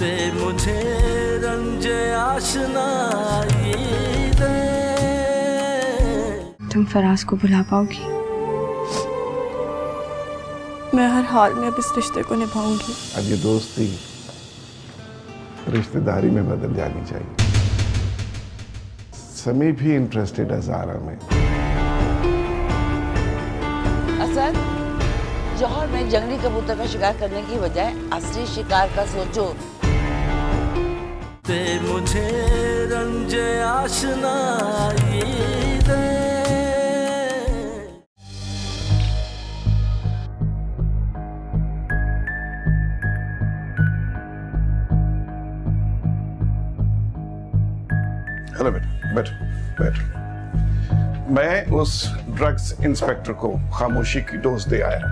मुझे रंजे आशनाई दे। तुम फराज को बुला पाओगी? मैं हर हाल में अब इस रिश्ते को निभाऊंगी। अब ये दोस्ती रिश्तेदारी में बदल जानी चाहिए। समी भी इंटरेस्टेड है ज़ारा में। असद, जौहर में जंगली कबूतर का शिकार करने की बजाय असली शिकार का सोचो। मुझे रंजे आशनाई दे। हेलो बेटा, बैठो बैठो। मैं उस ड्रग्स इंस्पेक्टर को खामोशी की डोज दे आया।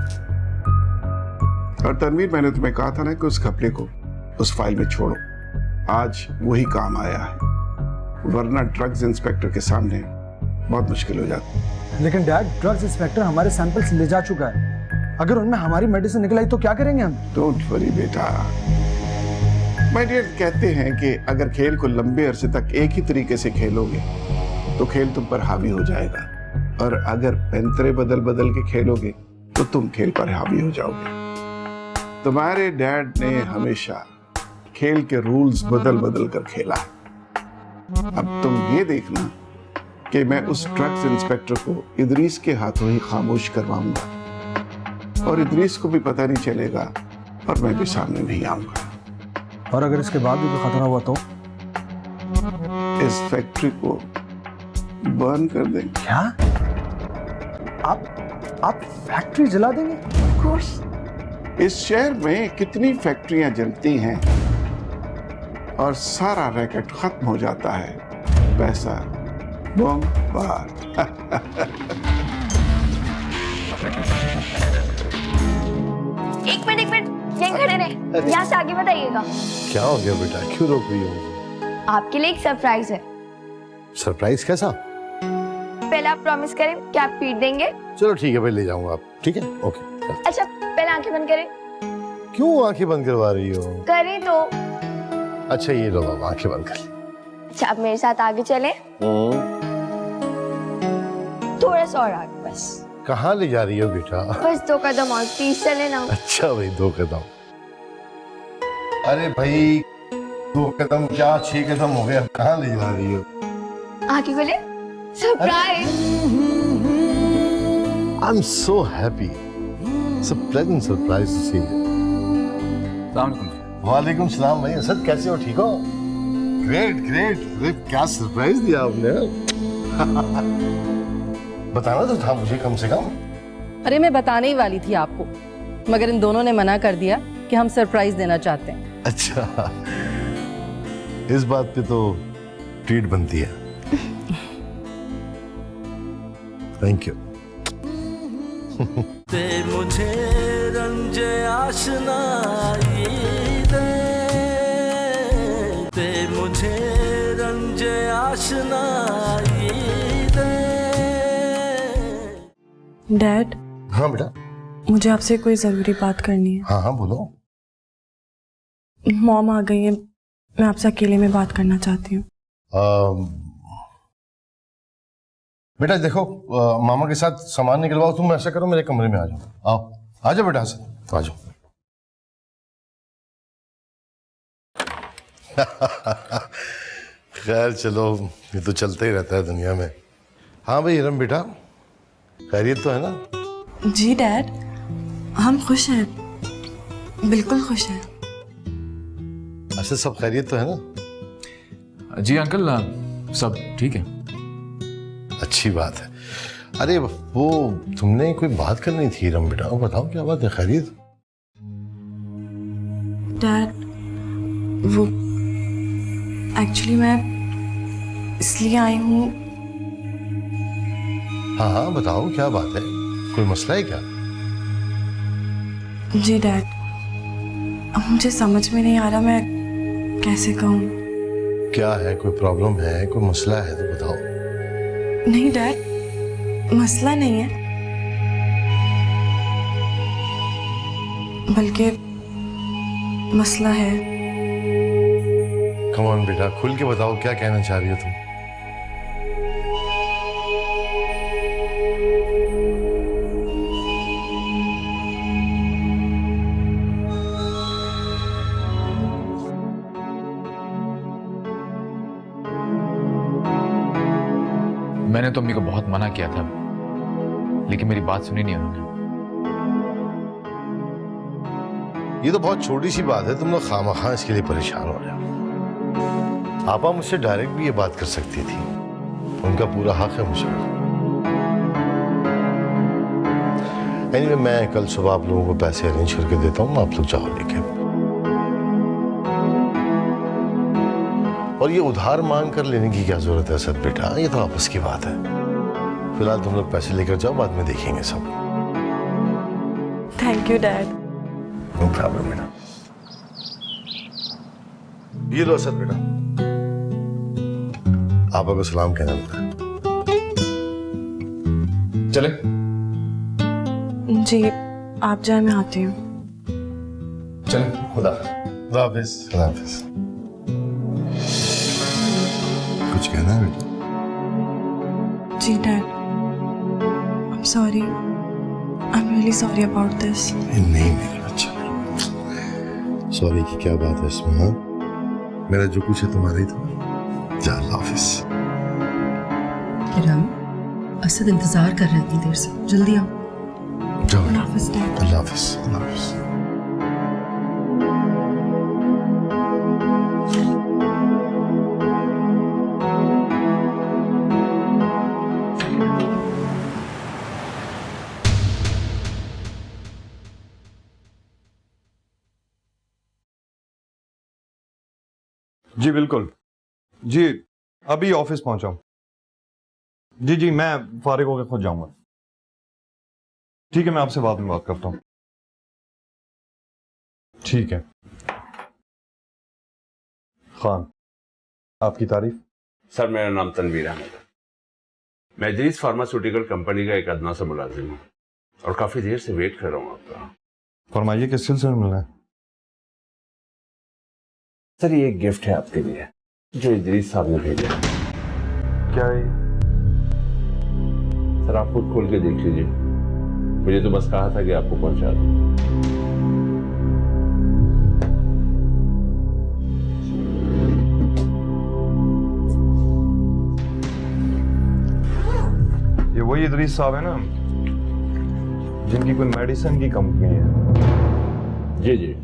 और तनवीर, मैंने तुम्हें कहा था ना कि उस घपले को उस फाइल में छोड़ो। आज वही काम आया है, वरना ड्रग्स इंस्पेक्टर के सामने बहुत मुश्किल हो जाती। लेकिन डैड, ड्रग्स इंस्पेक्टर हमारे सैंपल्स ले जा चुका है। अगर उनमें हमारी मेडिसिन निकल आई तो क्या करेंगे हम? डोंट वरी बेटा। माय डियर, कहते हैं कि अगर खेल को लंबे अरसे तक एक ही तरीके से खेलोगे तो खेल तुम पर हावी हो जाएगा, और अगर पैंतरे बदल बदल के खेलोगे तो तुम खेल पर हावी हो जाओगे। तुम्हारे डैड ने हमेशा खेल के रूल्स बदल बदल कर खेला है। अब तुम ये देखना कि मैं उस ड्रग्स इंस्पेक्टर को इदरीस के हाथों ही खामोश करवाऊंगा, और इदरीस को भी पता नहीं चलेगा और मैं भी सामने नहीं आऊंगा। और अगर इसके बाद भी कोई खतरा हुआ तो? इस फैक्ट्री को बर्न कर देंगे। क्या? आप फैक्ट्री जला देंगे? Of course। इस शहर में कितनी फैक्ट्रियां जलती हैं और सारा रैकेट खत्म हो जाता है। पैसा बम बार। एक मिनट यहीं खड़े रहे, यहाँ से आगे बताइएगा। क्या हो गया बेटा, क्यों रोक रही हो मुझे? आपके लिए एक सरप्राइज है। सरप्राइज कैसा? पहले आप प्रॉमिस करें कि आप ट्रीट देंगे। चलो ठीक है भाई, ले जाऊंगा आप। ठीक है, ओके। अच्छा, पहले आंखें बंद करें। क्यों आंखें बंद करवा रही हो? करें तो। अच्छा ये लो बाबा, आंखें बंद कर। अच्छा, आप मेरे साथ आगे चलें। थोड़ा सा और आगे बस। कहाँ ले जा रही हो बेटा? बस 2 कदम और, प्लीज चले ना। अच्छा भाई, 2 कदम। अरे भाई 2 कदम क्या, 6 कदम हो गए, अब कहाँ ले जा रही हो? आगे खोले। Surprise. I am so happy. It's a pleasant surprise to see you. वालेकुम सलाम भाई। असद, कैसे हो? ठीक हो? Great great. अरे क्या सरप्राइज दिया आपने। बताना तो था मुझे कम से कम। अरे मैं बताने ही वाली थी आपको, मगर इन दोनों ने मना कर दिया कि हम सरप्राइज देना चाहते हैं। अच्छा, इस बात पे तो ट्रीट बनती है। Thank you. मुझे रंजे आशनाई दे। मुझे रंजे आशनाई दे। डैड। हाँ बेटा। मुझे आपसे कोई जरूरी बात करनी है। हाँ हाँ बोलो। मॉम आ गई है, मैं आपसे अकेले में बात करना चाहती हूँ। बेटा देखो, मामा के साथ सामान निकलवाओ। तुम ऐसा करो, मेरे कमरे में आ जाओ। आओ, आ जाओ बेटा, आ जाओ। खैर चलो, ये तो चलता ही रहता है दुनिया में। हाँ भाई हिरम बेटा, खैरियत तो है ना? जी डैड, हम खुश हैं, बिल्कुल खुश हैं। अच्छा, सब खैरियत तो है ना? जी अंकल, सब ठीक है। अच्छी बात है। अरे वो तुमने कोई बात करनी थी हिरम बेटा, वो बताओ क्या बात है? खैरियत? डैड, वो एक्चुअली मैं इसलिए आई हूँ। हाँ हाँ बताओ, क्या बात है? कोई मसला है क्या? जी डैड, अब मुझे समझ में नहीं आ रहा मैं कैसे कहूँ। क्या है? कोई प्रॉब्लम है? कोई मसला है तो बताओ। नहीं डैड, मसला नहीं है, बल्कि मसला है। कम ऑन बेटा, खुल के बताओ क्या कहना चाह रही हो तुम। मैंने तो अम्मी को बहुत मना किया था, लेकिन मेरी बात सुनी नहीं उन्होंने। ये तो बहुत छोटी सी बात है, तुम लोग खामखा इसके लिए परेशान हो रहे हो। आपा मुझसे डायरेक्ट भी ये बात कर सकती थी, उनका पूरा हक है मुझे। एनीवे, मैं कल सुबह आप लोगों को पैसे अरेंज करके देता हूँ, आप लोग जाओ लेके। और ये उधार मांग कर लेने की क्या जरूरत है असद बेटा, ये तो आपस की बात है। फिलहाल तुम लोग पैसे लेकर जाओ, बाद में देखेंगे सब। Thank you dad. No problem बेटा। ये लो असद बेटा, आपा को सलाम कहना बेटा। चले? जी आप जाए, मैं आती हूँ। चले। खुदा हाफिज। खुदा हाफिज। कुछ कहना है बेटा? जी dad, I am sorry, I am really sorry about this. नहीं मेरा बच्चा, सॉरी की क्या बात है इसमें? हाँ, मेरा जो कुछ है तुम्हारा ही था। जा, अल्लाह हाफिज। राम, असद इंतजार कर रहे हैं इतनी देर से, जल्दी आओ। जाओ अल्लाह हाफिज डैड। अल्लाह हाफिज। अल्लाह हाफिज। जी बिल्कुल, जी अभी ऑफिस पहुंचा हूं। जी जी, मैं फारिग होकर खुद जाऊंगा। ठीक है, मैं आपसे बाद में बात करता हूं। ठीक है। खान, आपकी तारीफ? सर, मेरा नाम तनवीर अहमद है। मैं इदरीस फार्मास्यूटिकल कंपनी का एक अदना सा मुलाजिम हूँ और काफी देर से वेट कर रहा हूँ आपका। फरमाइए, किस सिलसिले में मिलना है? सर, ये एक गिफ्ट है आपके लिए जो इदरीस साहब ने भेजा है। क्या है? सर, आप खुद खोल के देख लीजिए। मुझे तो बस कहा था कि आपको पहुंचा दूं। ये वही इदरीस साहब है ना, जिनकी कोई मेडिसिन की कंपनी है? जी जी।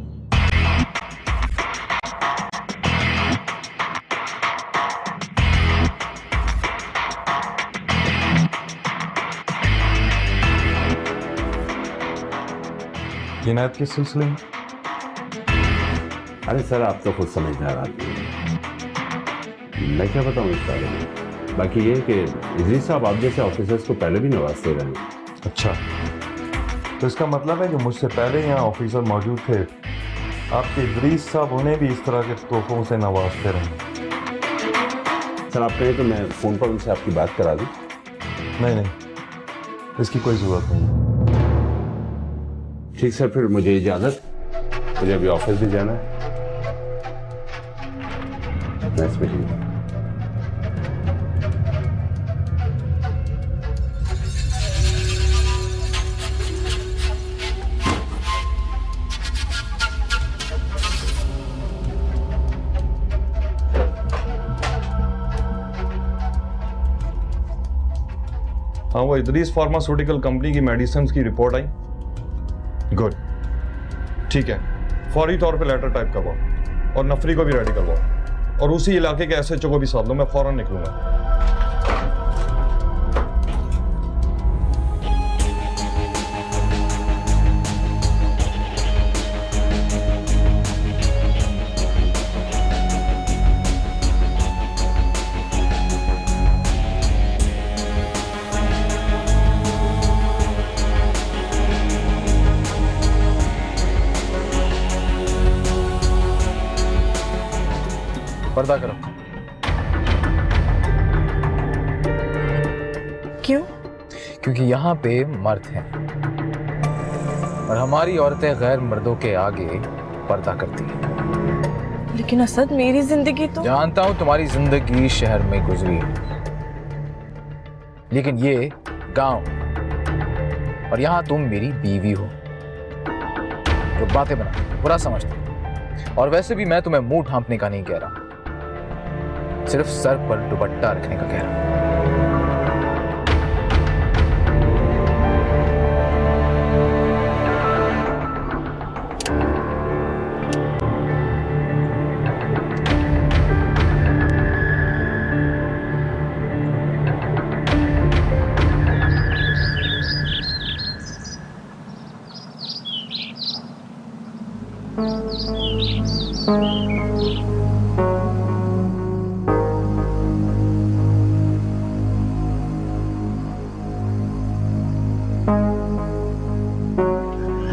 किनायत किस सिलसिले में? अरे सर, आप तो खुद समझदार आदमी हैं, मैं क्या बताऊं इस बारे में। बाकी ये है कि इदरीस साहब आप जैसे ऑफिसर्स को पहले भी नवाजते रहे हैं। अच्छा, तो इसका मतलब है कि मुझसे पहले यहाँ ऑफिसर मौजूद थे, आपके इदरीस साहब उन्हें भी इस तरह के तोहफों से नवाजते रहे। सर, आप कहें तो मैं फोन पर उनसे आपकी बात करा दूं? नहीं नहीं, इसकी कोई जरूरत नहीं। ठीक सर, फिर मुझे इजाजत, मुझे अभी ऑफिस भी जाना है। Nice meeting. हाँ, वो इदरीस फार्मास्यूटिकल कंपनी की मेडिसिन की रिपोर्ट आई। गुड, ठीक है, फौरी तौर पे लेटर टाइप करवाओ और नफरी को भी रेडी करवाओ और उसी इलाके के एसएचओ को भी साथ लो, मैं फौरन निकलूंगा। पर्दा करो। क्यों? क्योंकि यहाँ पे मर्द हैं और हमारी औरतें गैर मर्दों के आगे पर्दा करती हैं। लेकिन असद मेरी जिंदगी तो जानता हूं तुम्हारी जिंदगी शहर में गुजरी है, लेकिन ये गांव, और यहां तुम मेरी बीवी हो जो बातें बना बुरा समझते। और वैसे भी मैं तुम्हें मुंह ढांपने का नहीं कह रहा, सिर्फ सर पर दुपट्टा रखने का कह रहा हूं।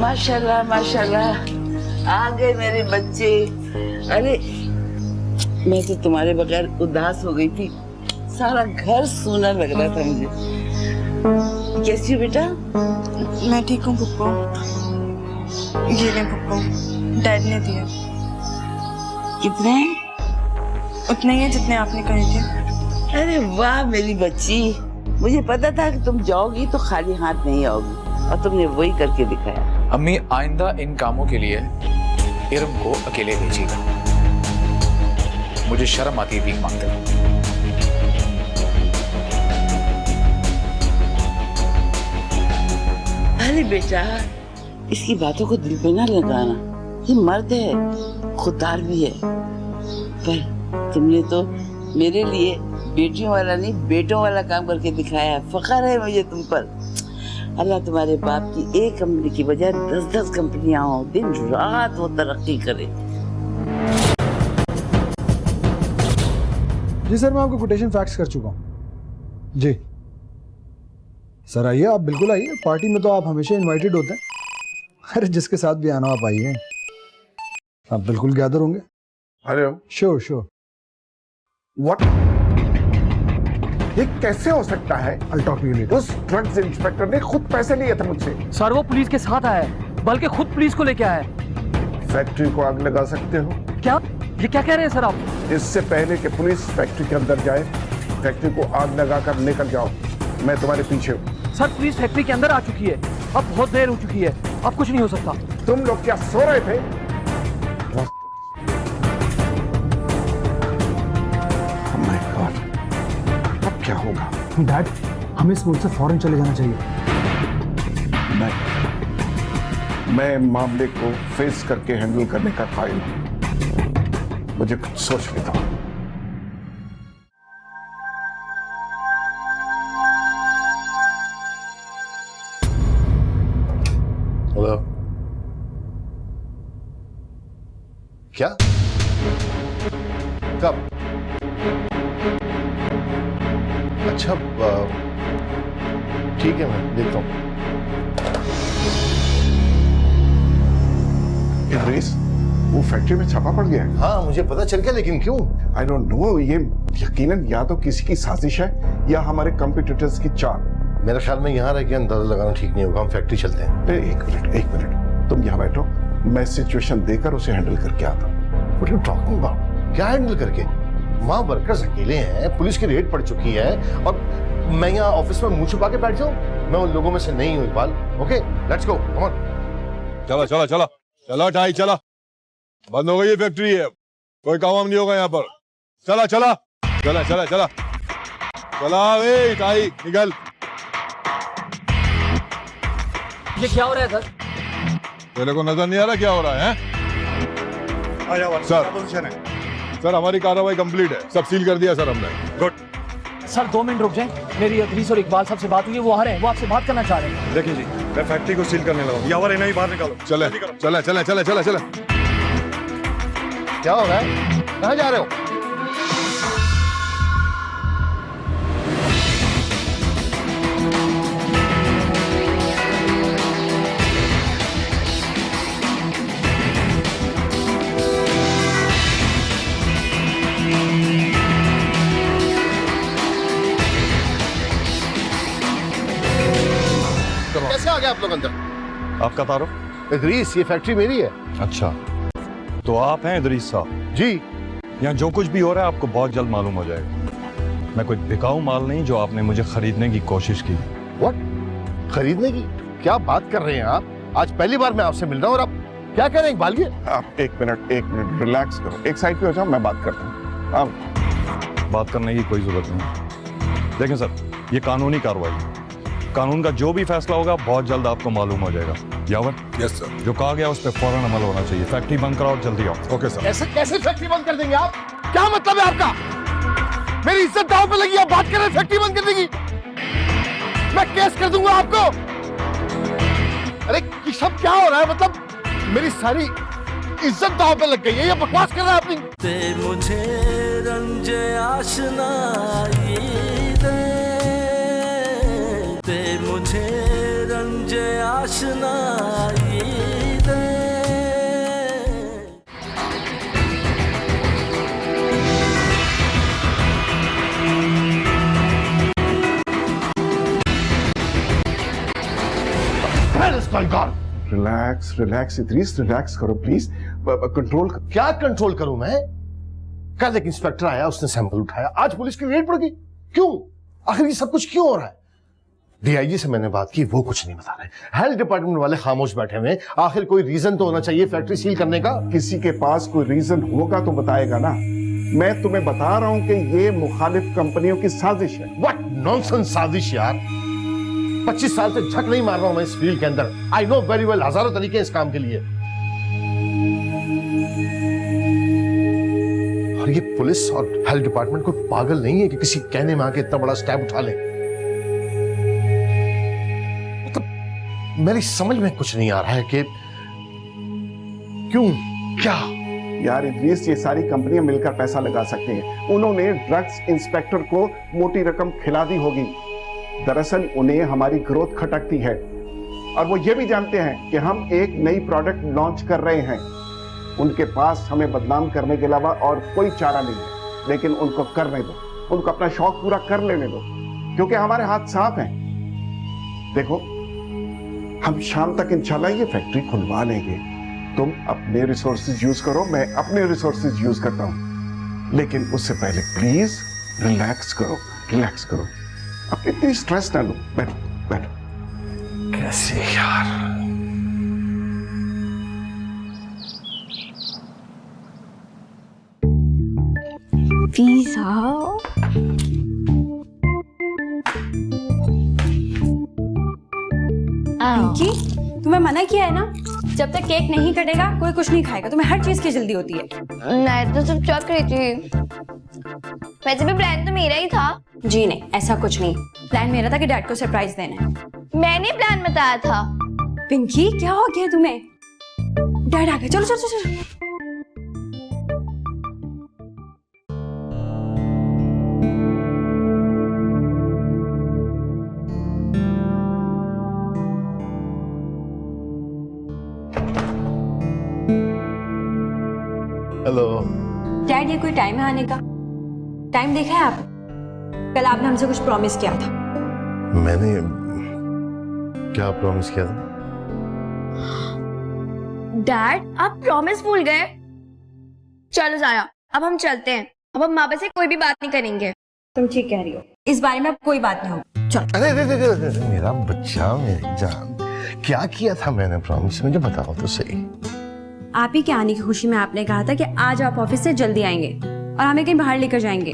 माशाल्लाह माशाल्लाह, आ गए मेरे बच्चे। अरे मैं तो तुम्हारे बगैर उदास हो गई थी, सारा घर सूना लग रहा था मुझे। कैसी हो बेटा? मैं ठीक हूँ पुप्पो। ये ले पुप्पो, डैड ने दिया। कितने? उतने ही है जितने आपने कहे थे। अरे वाह मेरी बच्ची, मुझे पता था कि तुम जाओगी तो खाली हाथ नहीं आओगी, और तुमने वही करके दिखाया। अम्मी, आइंदा इन कामों के लिए इरम को अकेले भेजिएगा, मुझे शर्म आती है भीख मांगते हुए। अरे बेटा, इसकी बातों को दिल पे ना लगाना, ये मर्द है, खुददार भी है, पर तुमने तो मेरे लिए बेटियों वाला नहीं बेटों वाला काम करके दिखाया। फख्र है मुझे तुम पर। अल्लाह तुम्हारे बाप की एक कंपनी की बजाय 10-10 कंपनियां हो, दिन रात वो तरक्की करे। जी सर, मैं आपको कोटेशन फैक्स कर चुका हूँ। जी सर, आइए, आप बिल्कुल आइए, पार्टी में तो आप हमेशा इनवाइटेड होते हैं। अरे जिसके साथ भी आना आप आइए, आप बिल्कुल गैदर होंगे। हेलो। Sure sure. व्हाट? ये कैसे हो सकता है? I'll talk to you later. उस ड्रग्स इंस्पेक्टर ने खुद पैसे लिए थे मुझसे। सर वो पुलिस के साथ आया है, बल्कि खुद पुलिस को लेके आया है। फैक्ट्री को आग लगा सकते हो? क्या? ये क्या कह रहे हैं सर आप? इससे पहले कि पुलिस फैक्ट्री के अंदर जाए, फैक्ट्री को आग लगाकर निकल जाओ। मैं तुम्हारे पीछे हूँ। सर पुलिस फैक्ट्री के अंदर आ चुकी है, अब बहुत देर हो चुकी है, अब कुछ नहीं हो सकता। तुम लोग क्या सो रहे थे? क्या होगा? डैड, हमें इस मुल्क से फौरन चले जाना चाहिए। मैं मामले को फेस करके हैंडल करने का कायल हूं। मुझे कुछ सोच लेता हूं। हेलो, क्या? कब? अच्छा, ठीक है, मैं देखता हूँ। इद्रीस, वो फैक्ट्री में छापा पड़ गया है। हाँ मुझे पता चल गया, लेकिन क्यों? आई डोंट नो, ये यकीनन या तो किसी की साजिश है या हमारे कंपटीटर्स की चाल। मेरे ख्याल में यहाँ रह के अंदाजा लगाना ठीक नहीं होगा, हम फैक्ट्री चलते हैं। एक मिनट, तुम यहाँ बैठो, मैं सिचुएशन देकर उसे हैंडल करके आता हूँ। What are you talking about? क्या हैंडल करके? वहाँ वर्कर्स अकेले हैं, पुलिस की रेड पड़ चुकी है, और मैं यहाँ ऑफिस में मुंह छुपा के बैठ जाऊँ? मैं उन लोगों में से नहीं हूँ Iqbal. Okay, let's go, come on. चला चला चला चला टाई, चला, बंद हो गई ये फैक्ट्री है, कोई काम नहीं होगा यहाँ पर। चला चला चला चला चला चला, ए टाई निकल। ये क्या हो रहा है सर? तेरे को नजर नहीं आ रहा क्या हो रहा है? सर, सर हमारी कार्रवाई कंप्लीट है, सब सील कर दिया सर हमने। गुड सर 2 मिनट रुक जाएं, मेरी अदरीस और इकबाल साहब से बात हुई है, वो आ रहे हैं, वो आपसे बात करना चाह रहे हैं। देखिए जी, मैं फैक्ट्री को सील करने लगा, यावर इन्हें ही बाहर निकालो। चले चले चले चले चले चले। क्या हो रहा है? कहाँ जा रहे हो? कैसे आ गए आप लोग अंदर? आपका तारुफ? इदरीस, ये फैक्ट्री मेरी है। अच्छा, तो आप हैं इदरीस साहब? जी। यहाँ जो कुछ भी हो रहा है आपको बहुत जल्द मालूम हो जाएगा। मैं कोई बिकाऊ माल नहीं जो आपने मुझे खरीदने की कोशिश की। व्हाट? खरीदने की? क्या बात कर रहे हैं आप? आज पहली बार मैं आपसे मिल रहा हूँ और आप क्या कह रहे हैं इकबाल? आप एक मिनट रिलैक्स करो, एक साइड पे हो जाओ, मैं बात करता हूँ। आप बात करने की कोई जरूरत नहीं। देखें सर, ये कानूनी कार्रवाई है। कानून का जो भी फैसला होगा बहुत जल्द आपको मालूम हो जाएगा। यावर? Yes sir. जो कहा गया उस पर फौरन अमल होना चाहिए। फैक्ट्री बंद कराओ और जल्दी आओ। Okay sir. ऐसे कैसे फैक्ट्री बंद कर देंगे आप? क्या मतलब है आपका? मेरी इज्जत दांव पे लगी, आप बात कर रहे हैं फैक्ट्री बंद करने की? मैं केस कर दूंगा आपको। अरे ये सब क्या हो रहा है? मतलब मेरी सारी इज्जत दांव पे लग गई है, ये बकवास कर रहा है अपनी। ते मुझे रंजे आशनाई दे, ते मुझे रंजे आशनाई दे। रिलैक्स रिलैक्स इद्रीस, रिलैक्स करो प्लीज। कंट्रोल। क्या कंट्रोल करूं मैं? कल एक इंस्पेक्टर आया, उसने सैंपल उठाया, आज पुलिस की रेड पड़ गई। क्यों? आखिर ये सब कुछ क्यों हो रहा है? डीआईजी से मैंने बात की, वो कुछ नहीं बता रहे। हेल्थ डिपार्टमेंट वाले खामोश बैठे हुए। आखिर कोई रीजन तो होना चाहिए फैक्ट्री सील करने का। किसी के पास कोई रीजन होगा तो बताएगा ना। मैं तुम्हें बता रहा हूं कि ये मुखालिफ कंपनियों की साजिश है। व्हाट नॉनसेंस साजिश यार। 25 साल से झक नहीं मार रहा हूं मैं इस फील्ड के अंदर। आई नो वेरी वेल, हजारों तरीके इस काम के लिए। और ये पुलिस और हेल्थ डिपार्टमेंट को पागल नहीं है कि किसी कहने में आके इतना बड़ा स्टेप उठा ले। मतलब मेरी समझ में कुछ नहीं आ रहा है कि क्यों, क्या? यार इद्रीस, ये सारी कंपनियां मिलकर पैसा लगा सकती हैं। उन्होंने ड्रग्स इंस्पेक्टर को मोटी रकम खिला दी होगी। दरअसल उन्हें हमारी ग्रोथ खटकती है और वो ये भी जानते हैं कि हम एक नई प्रोडक्ट लॉन्च कर रहे हैं। उनके पास हमें बदनाम करने के अलावा और कोई चारा नहीं है, लेकिन उनको करने दो, उनको अपना शौक पूरा कर लेने दो, क्योंकि हमारे हाथ साफ हैं। देखो, हम शाम तक इंशाल्लाह ये फैक्ट्री खुलवा लेंगे। तुम अपने रिसोर्सेज यूज करो, मैं अपने रिसोर्सेज यूज करता हूं, लेकिन उससे पहले प्लीज रिलैक्स करो, रिलैक्स करो। अब इतनी स्ट्रेस ना लो। बैठो बैठो। कैसे यार? पिज़्ज़ा। पिंकी, तुम्हें मना किया है ना, जब तक केक नहीं कटेगा कोई कुछ नहीं खाएगा। तुम्हें हर चीज की जल्दी होती है। मैं तो सिर्फ चक रही थी। वैसे भी प्लान तो मेरा ही था। जी नहीं, ऐसा कुछ नहीं। प्लान मेरा था कि डैड को सरप्राइज देना है। मैंने प्लान बताया था। पिंकी, क्या हो गया तुम्हें? डैड आ गए, चलो चलो चलो। हेलो डैड, ये कोई टाइम है आने का? टाइम देखा है आप? कल आपने हमसे कुछ प्रॉमिस किया था। मैंने क्या प्रॉमिस किया था? डैड, आप प्रॉमिस भूल गए? चलो जाया, अब हम चलते हैं। अब हम माँ से कोई भी बात नहीं करेंगे। तुम ठीक कह रही हो, इस बारे में अब कोई बात नहीं होगी। चलो। अरे मेरा बच्चा, मेरी जान, क्या किया था मैंने प्रॉमिस? मुझे बताओ तो सही। आप ही के आने की खुशी में आपने कहा था कि आज आप ऑफिस से जल्दी आएंगे और हमें कहीं बाहर लेकर जाएंगे।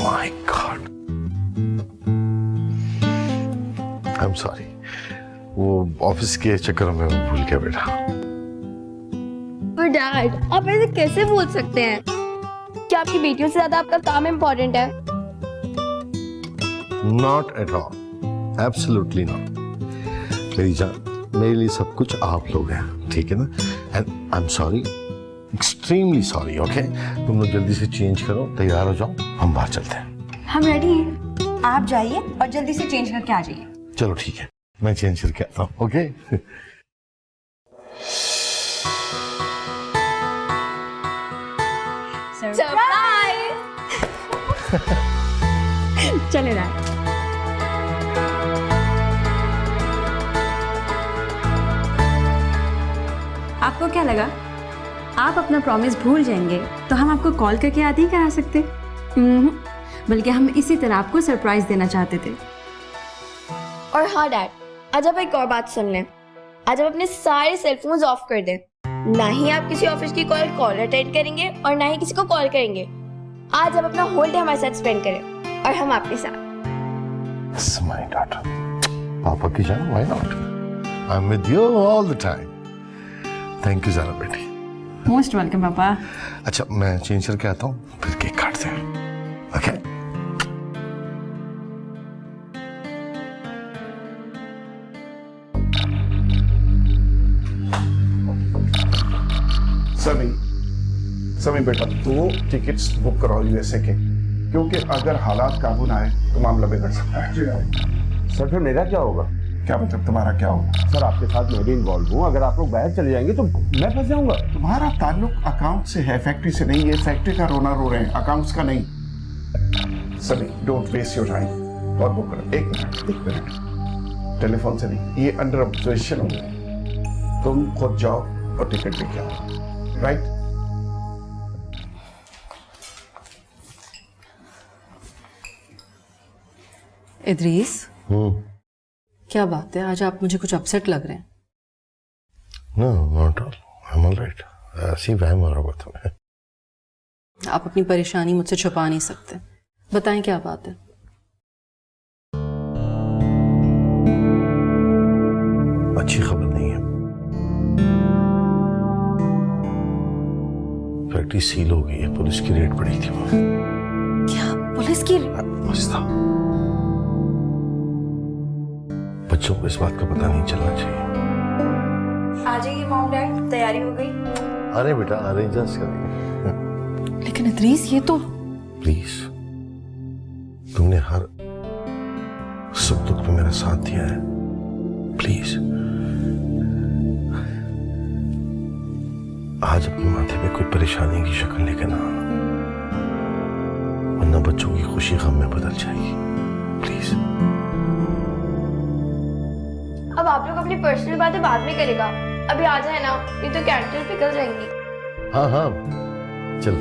My God. I'm sorry. वो ऑफिस के चक्कर में भूल गया बेटा। पर डैड, आप ऐसे कैसे बोल सकते हैं? क्या आपकी बेटियों से ज्यादा आपका काम इम्पोर्टेंट है? Not at all. Absolutely not. मेरी जान, मेरे लिए सब कुछ आप लोग हैं, ठीक है ना? And I am sorry, extremely sorry. Okay, तुम लोग जल्दी से चेंज करो, तैयार हो जाओ, हम बाहर चलते हैं। हम रेडी हैं, आप जाइए और जल्दी से चेंज करके आ जाइए। चलो ठीक है, मैं चेंज करके आता हूँ। ओके। सरप्राइज। चले रहा। आपको क्या लगा? आप अपना प्रॉमिस भूल जाएंगे तो हम आपको कॉल करके याद नहीं करा सकते। बल्कि हम इसी तरह आपको सरप्राइज देना चाहते थे। और हाँ डैड, आज आप एक और बात सुन लें। आज आप अपने सारे सेलफोन्स ऑफ कर दें। ना ही आप किसी ऑफिस की कॉल अटेंड करेंगे और ना ही किसी को कॉल करेंगे। आज आप अपना होल डे हमारे साथ स्पेंड करें और हम आपके साथ। Yes, my daughter. पापा की जान, why not? I'm with you all the time. Thank you ज़रा बेटी। मोस्ट वेलकम पापा। अच्छा मैं चेंज करके आता हूँ, फिर केक काटते हैं। ओके? समी बेटा, तो टिकट्स बुक कराओ यूएसए के, क्योंकि अगर हालात काबू ना आए तो मामला बिगड़ सकता है। सर फिर मेरा क्या होगा? क्या मतलब तुम्हारा क्या होगा? सर आपके साथ मैं भी इन्वॉल्व हूँ, अगर आप लोग बाहर चले जाएंगे तो मैं फंस जाऊंगा। तुम्हारा ताल्लुक अकाउंट से है, फैक्ट्री से नहीं। ये फैक्ट्री का रोना रो रहे हैं, अकाउंट्स का नहीं। समी डोंट वेस्ट योर टाइम और बुक करो। एक मिनट, टेलीफोन से नहीं, ये अंडर ऑब्जर्वेशन हो गया। तुम खुद जाओ और टिकट लेके आओ, राइट? इदरीस, क्या बात है, आज आप मुझे कुछ अपसेट लग रहे हैं। No, not all. I'm all right. ऐसी वहम हो रहा होगा तुम्हें। आप अपनी परेशानी मुझसे छुपा नहीं सकते, बताएं क्या बात है। अच्छी खबर नहीं है। फैक्ट्री सील हो गई है, पुलिस की रेड पड़ी थी वहां। क्या पुलिस की? बच्चों को इस बात का पता नहीं चलना चाहिए। आ जाइए मॉम डैड, तैयारी हो गई? अरे बेटा अरेंज करेंगे। लेकिन इदरीस ये तो। प्लीज, तुमने हर सुख दुख में मेरा साथ दिया है, प्लीज आज अपने माथे पे कोई परेशानी की शक्ल लेके ना आना, वरना बच्चों की खुशी गम में बदल जाएगी। प्लीज। अब आप लोग अपनी पर्सनल बातें बाद में करेगा, अभी आ जाए ना, नहीं तो कैरेक्टर पिघल जाएंगी। हाँ हाँ चल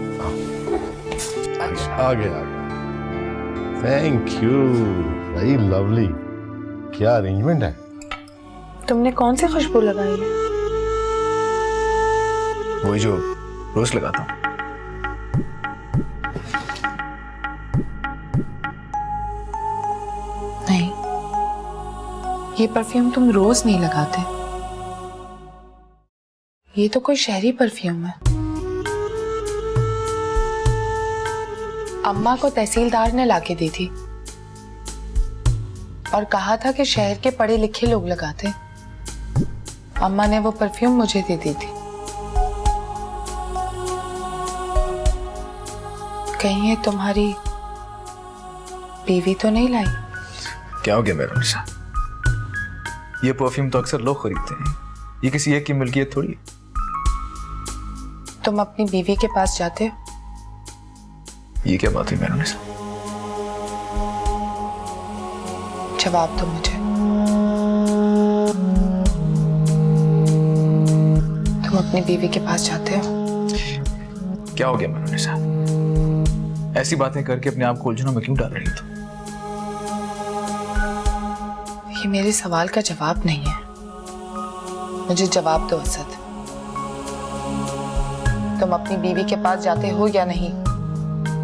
आ गया। Thank you, very lovely. क्या अरेंजमेंट है? तुमने कौन सी खुशबू लगाई है? वही जो रोज लगाता हूँ। नहीं, ये परफ्यूम तुम रोज नहीं लगाते। ये तो कोई शहरी परफ्यूम है। अम्मा को तहसीलदार ने लाके दी थी और कहा था कि शहर के पढ़े लिखे लोग लगाते। अम्मा ने वो परफ्यूम मुझे दे दी थी। कहीं ये तुम्हारी बीवी तो नहीं लाई? क्या हो गया मेरा निशा? ये परफ्यूम तो अक्सर लोग खरीदते हैं, ये किसी एक की मिल्कियत थोड़ी है। तुम अपनी बीवी के पास जाते हो? ये क्या बात हुई मेरा निशा? जवाब दो मुझे। तुम अपनी बीवी के पास जाते हो? क्या हो गया मेरा निशा? ऐसी बातें करके अपने आप को उलझनों में क्यों डाल रही हो? ये मेरे सवाल का जवाब नहीं है, मुझे जवाब दो असद। तुम अपनी बीवी के पास जाते हो या नहीं?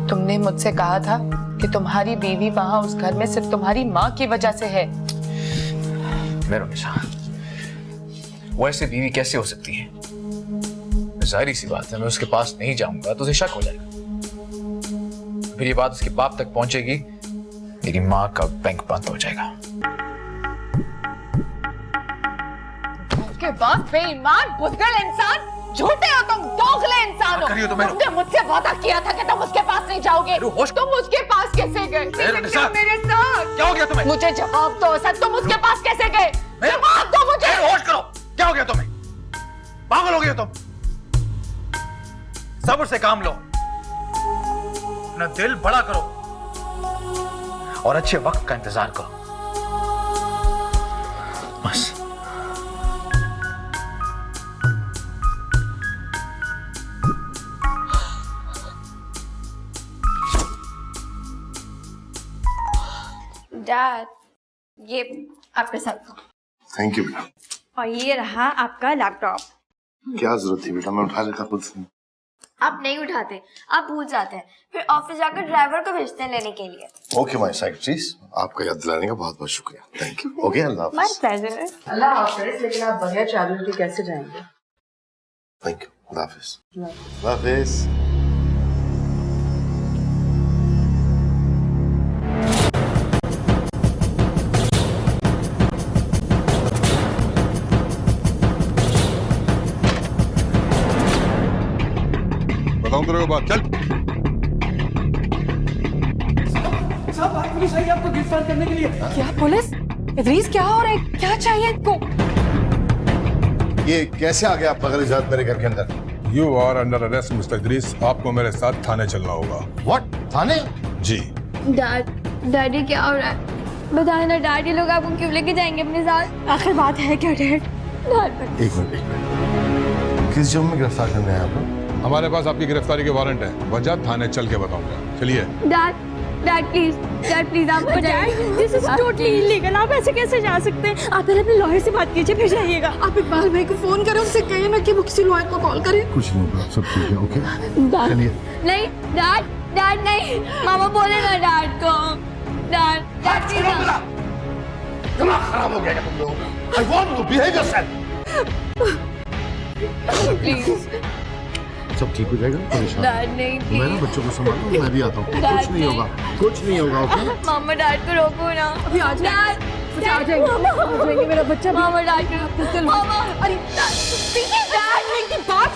तुमने मुझसे कहा था कि तुम्हारी बीवी वहां उस घर में सिर्फ तुम्हारी माँ की वजह से है। मेरा निशा, वो ऐसी बीवी कैसे हो सकती है? जाहिर सी बात है, मैं उसके पास नहीं जाऊंगा तो उसे शक हो जाएगा, फिर ये बात उसके बाप तक पहुंचेगी, मेरी माँ का बैंक बंद हो जाएगा। उसके बाद बेईमान बुज़दिल इंसान, झूठे हो तुम, दोगले इंसान हो। तुमने मुझसे वादा किया था कि तुम उसके पास नहीं जाओगे। तुम उसके पास कैसे गए? मेरे साथ क्या हो गया तुम्हें? मुझे जवाब दो असद, तुम उसके पास कैसे गए? जवाब दो मुझे। होश करो, क्या हो गया तुम्हें? पागल हो गए तुम? सब्र से काम लो, अपना दिल बड़ा करो और अच्छे वक्त का इंतजार करो, बस। डैड, ये आपका सेल फोन थैंक यू। और ये रहा आपका लैपटॉप। क्या जरूरत थी बेटा, मैं उठा लेता खुद से। आप नहीं उठाते, आप भूल जाते हैं, फिर ऑफिस जाकर ड्राइवर को भेजते हैं लेने के लिए। ओके माय सेक्रेटरीज, आपका याद दिलाने का बहुत बहुत शुक्रिया। Thank you. ओके, अल्लाह माय हाफिज। प्लेजर। अल्लाह हाफिज। लेकिन आप बगैर चादर के कैसे जाएंगे? थैंक यू, अल्लाह हाफिज। अल्लाह हाफिज। बताऊं तेरे को बात, चल। साहब आज पुलिस आई है आपको गिरफ्तार करने के लिए। क्या पुलिस? इदरीस क्या हो रहा है? क्या चाहिए इनको? ये कैसे आ गया आप बगैर इजाजत मेरे घर के अंदर? You are under arrest mister Idris, आपको मेरे साथ थाने चलना होगा। व्हाट? थाने? जी। डैडी क्या हो रहा है? बताए ना डैड, ये लोग आपको क्यों लेके जाएंगे अपने साथ? आखिर बात है क्या डैड? एक मिनट। किस जुर्म में गिरफ्तार करने आए आप लोग? हमारे पास आपकी गिरफ्तारी के वारंट है, वजह थाने चल के बताऊंगा। चलिए। डैड प्लीज आप dad, this is totally illegal. आप ऐसे कैसे जा सकते हैं? आप पहले अपने लॉयर से बात कीजिए, फिर जाइएगा। आप इकबाल भाई को फोन करें, उनसे कहिए ना कि वो किसी लॉयर को कॉल करें। कुछ नहीं होगा, सब ठीक है। ओके चलिए। नहीं डैड नहीं, मामा बोले ना डैड को। डैड दिमाग खराब हो गया तुम लोगों का। I want to behave yourself. Please सब ठीक हो जाएगा, परेशान डैड नहीं मैं ना प्लीज। बच्चों को संभालूं, मैं भी आता हूँ। कुछ नहीं होगा, कुछ नहीं होगा। ओके मामा डैड को रोको ना। अभी आ जाएंगे, आ जाएंगे मेरा बच्चा। मामा डैड को रोको। मामा अरे डैड की बात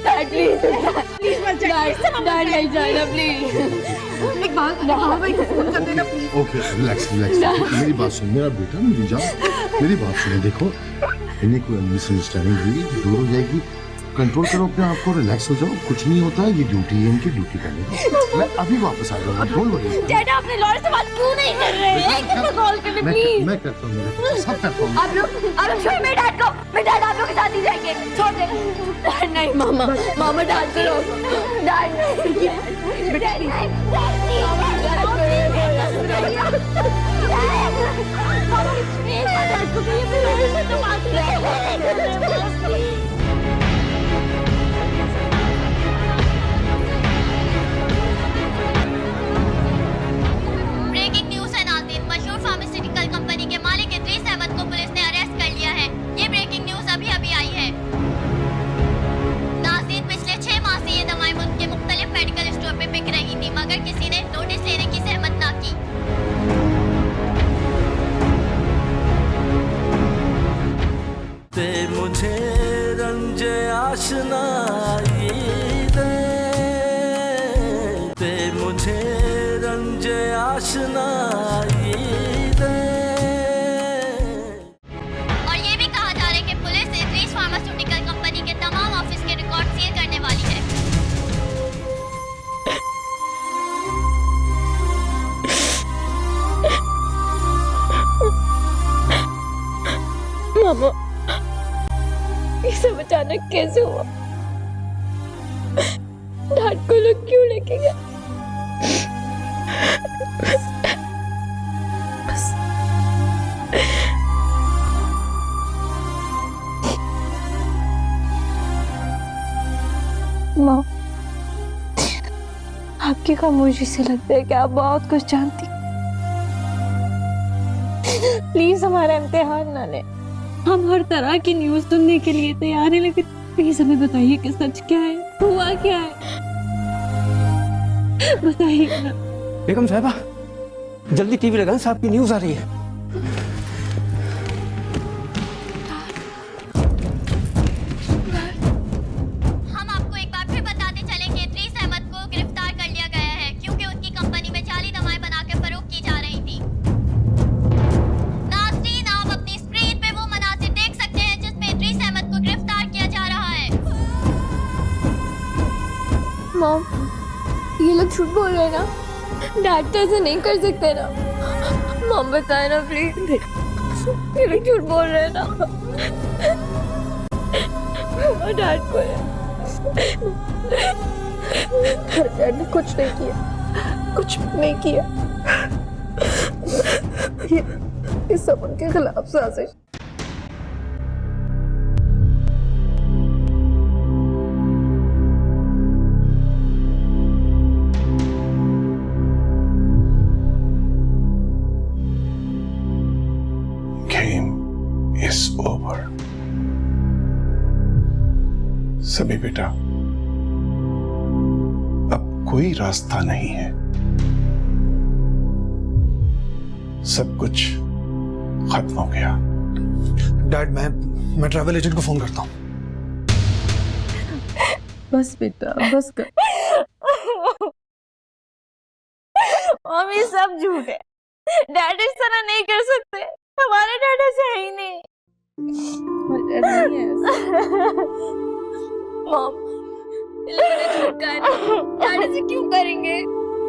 डैड प्लीज मत जाइए। डैड नहीं जाना प्लीज। इकबाल भाई को फोन कर देना प्लीज। Okay relax relax. मेरी बात सुन, मेरा बेटा मेरी जान, मेरी बात सुनो। देखो इन्हें कोई मिसअंडरस्टैंडिंग हुई, दूर हो जाएगी। कंट्रोल करो अपने आप को, रिलैक्स हो जाओ। कुछ नहीं होता है, ये ड्यूटी है इनकी, ड्यूटी करने का। मैं अभी वापस आ जाऊंगा, डोंट वरी। डैड आपने लॉयर से बात क्यों नहीं कर रहे हैं? किसको कॉल करने प्लीज? मैं करता हूँ, सब करता हूँ। आप लोग छोड़ मेरे डैड को। मेरे डैड आप लोग के साथ ही जाएंगे। छोड़ दे डैड। नहीं मामा डैड को रोको। डैड नहीं डैड ब्रेकिंग न्यूज है नाज़रीन, मशहूर फार्मास्यूटिकल कंपनी के मालिक इदरीस अहमद को पुलिस ने अरेस्ट कर लिया है। ये ब्रेकिंग न्यूज अभी आई है। नाज़रीन, पिछले 6 माह से ये दवाएं मुल्क के मुख्तलिफ मेडिकल स्टोर पे बिक रही थी, मगर किसी ने नोटिस लेने की सहमत ना की। ते मुझे रंज आशनाई दे, ते मुझे रंज आशनाई दे। और ये भी कहा जा रहा है कि पुलिस इदरीस फार्मास्यूटिकल कंपनी के तमाम ऑफिस के रिकॉर्ड सील करने वाली है। मामा ये सब अचानक कैसे हुआ? डैड को लोग क्यों लेके गए? माँ, आपकी खामोशी से लगता है कि आप बहुत कुछ जानती। प्लीज हमारा इम्तिहान ना ले। हम हर तरह की न्यूज़ सुनने के लिए तैयार हैं, लेकिन प्लीज हमें बताइए कि सच क्या है, हुआ क्या है, बताइए ना। बेगम साहिबा जल्दी टीवी लगाएं, साहब की न्यूज आ रही है। हम आपको एक बार फिर बताते चले कि इदरीस अहमद को गिरफ्तार कर लिया गया है, क्योंकि उनकी कंपनी में जाली दवाएं बना के फरोख्त की जा रही थी। नाज़रीन, आप अपनी स्क्रीन पे वो मनासिर देख सकते हैं जिसमें इदरीस अहमद को गिरफ्तार किया जा रहा है। मॉम, ये लोग झूठ बोल रहे हैं ना? डैड तो ऐसे नहीं कर सकते ना? मॉम बताए ना प्लीज, ये लोग झूठ बोल रहे हैं ना? डैड को डैड ने कुछ नहीं किया, कुछ नहीं किया। ये सब उनके खिलाफ साजिश। Game is over. सभी बेटा, अब कोई रास्ता नहीं है। सब कुछ खत्म हो गया। डैड, मैं ट्रैवल एजेंट को फोन करता हूँ। बस बेटा, बस कर। मम्मी सब झूठ है। डैड इस तरह नहीं कर सकते। हमारे डैड ऐसे है ही नहीं। मॉम, ये लोगों ने झूठ कहा है। डैड ऐसे क्यों करेंगे?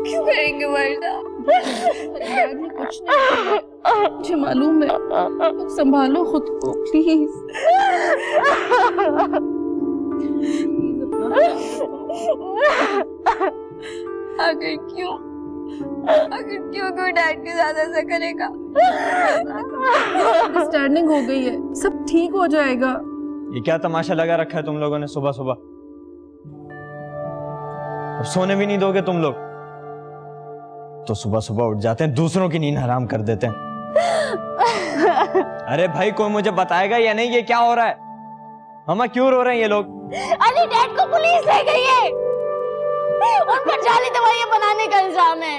क्यों करेंगे वर्षा? डैड ने कुछ नहीं किया। मुझे मालूम है। संभालो खुद को प्लीज। आखिर क्यों कोई डैड के साथ ऐसा करेगा? अंडरस्टैंडिंग हो गई है, सब ठीक हो जाएगा। ये क्या तमाशा लगा रखा है तुम लोगों ने सुबह सुबह? अब सोने भी नहीं दोगे तुम लोग तो सुबह सुबह उठ जाते हैं, दूसरों की नींद हराम कर देते हैं। अरे भाई, कोई मुझे बताएगा या नहीं ये क्या हो रहा है? मामा क्यों रो रहे हैं ये लोग? अली, डैड को पुलिस ले गई है। उन पर जाली दवाइयां बनाने का इल्जाम है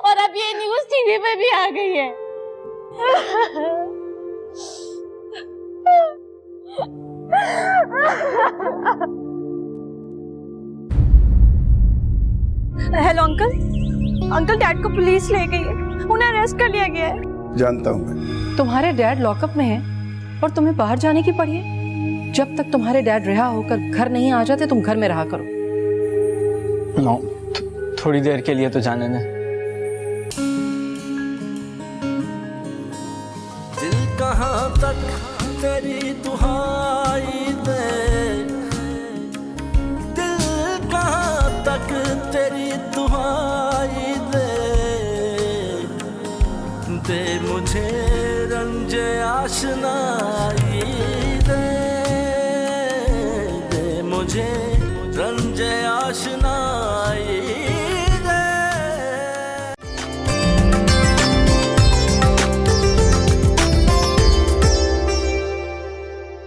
और अब ये न्यूज़ टीवी पे भी आ गई है। हेलो अंकल, डैड को पुलिस ले गई है। उन्हें अरेस्ट कर लिया गया है। जानता हूं मैं। तुम्हारे डैड लॉकअप में हैं और तुम्हें बाहर जाने की पड़ी है। जब तक तुम्हारे डैड रिहा होकर घर नहीं आ जाते तुम घर में रहा करो। नो, थोड़ी देर के लिए तो जाने दें। दिल कहाँ तक तेरी दुहाई दे, दिल कहाँ तक तेरी दुहाई दे, दे मुझे रंजे आशनाई दे, दे मुझे